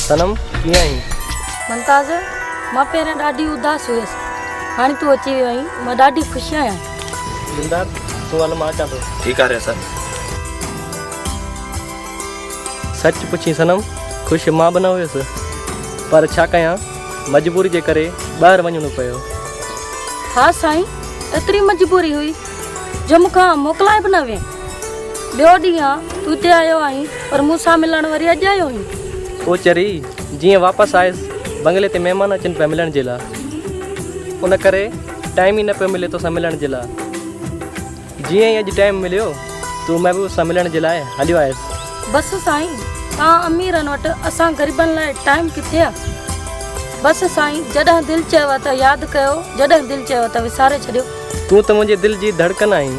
सनम कीअं आहीं? मुमताज़, मां पहिरियों ॾाढी उदास हुयसि, हाणे तूं अची वियो आहीं, मां ॾाढी ख़ुशि आहियां। दिलदार तूं हल मां अचां थो। ठीकु आहे सर। सच पुछी सनम, ख़ुशि मां बि न हुयुसि, पर छा कयां, मजबूरी जे करे ॿाहिरि वञिणो पियो। हा साईं, एतिरी मजबूरी हुई जो मूंखां मोकिलाए बि न वे। ॿियो ॾींहुं आहे तूं हिते आयो आहीं, पर मूंसां मिलण वरी अॼु आयो आहीं। पोइ चरी जीअं वापसि आयुसि बंगले ते महिमान अचनि पिया मिलण जे लाइ, उन करे टाइम ई न पियो मिले तोसां मिलण जे लाइ। जीअं ई अॼु टाइम मिलियो तूं महबूब सां मिलण जे लाइ हलियो आयुसि। बसि साईं, तव्हां अमीरनि वटि असां ग़रीबनि लाइ टाइम किथे आहे। बसि साईं, जॾहिं दिलि चयो त यादि कयो, जॾहिं दिलि चयो त विसारे छॾियो। तूं त मुंहिंजे दिलि जी धड़कन आहीं,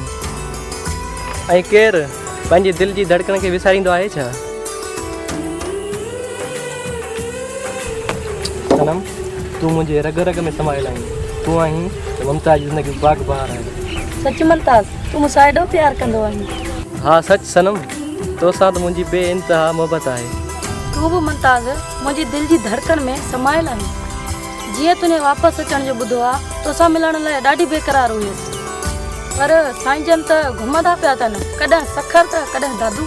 ऐं केरु पंहिंजी दिलि जी धड़कन खे विसारींदो आहे छा? सनम, तूं मुंहिंजे रग रग में समायल आहीं। तूं आहीं त मुमताज़ जी ज़िंदगी बाग़ बहार आहे। सच मुमताज़, तूं मूंसां एॾो प्यारु कंदो आहीं। हा सच सनम, तोसां त मुंहिंजी बेइंतहा मोहबत आहे। तूं बि मुमताज़ मुंहिंजी दिलि जी धड़कन में समायल आहीं। जीअं तुंहिंजे वापसि अचण जो ॿुधो आहे, तोसां मिलण लाइ ॾाढी बेक़रार हुयसि, पर साईं जन त घुमंदा पिया अथनि, कॾहिं सखर त कॾहिं दादू।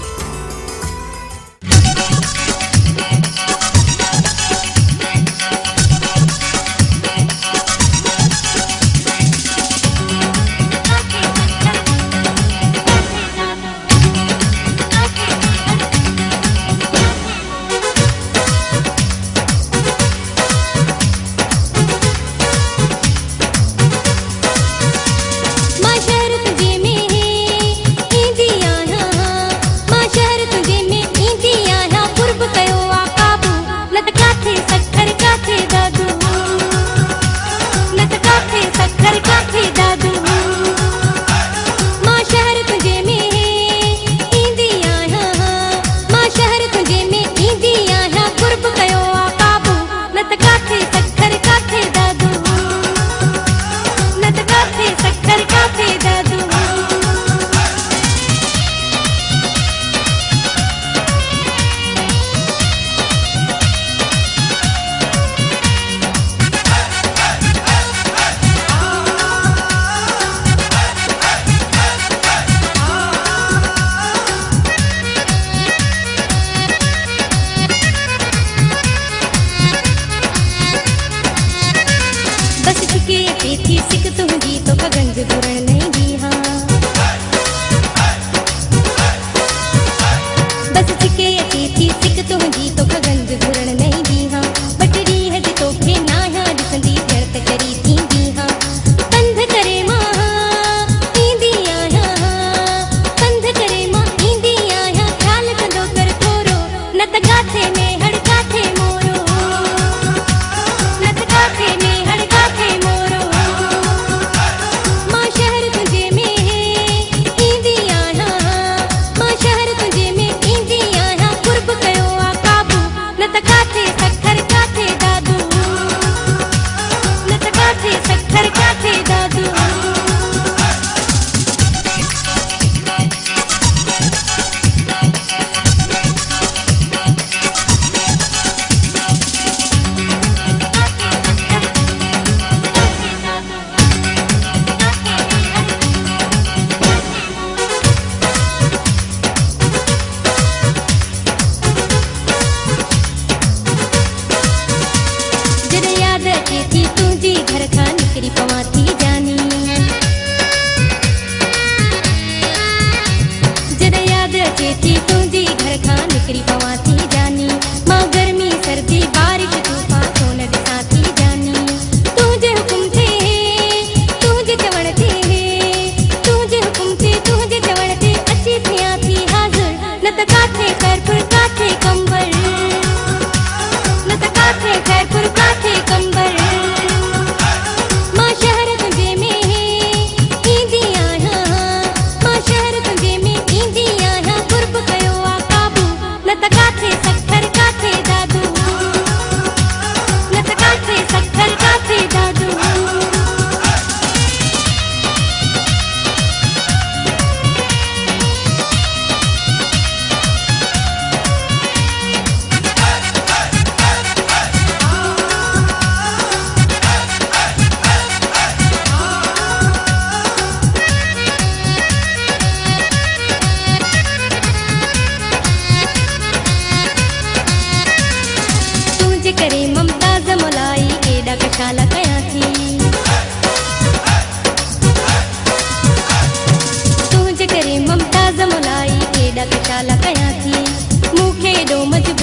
कचाला कया थी तुझे करे ममताज मुलाई केड़ा कचाला कया थी मुखे डो मजबूर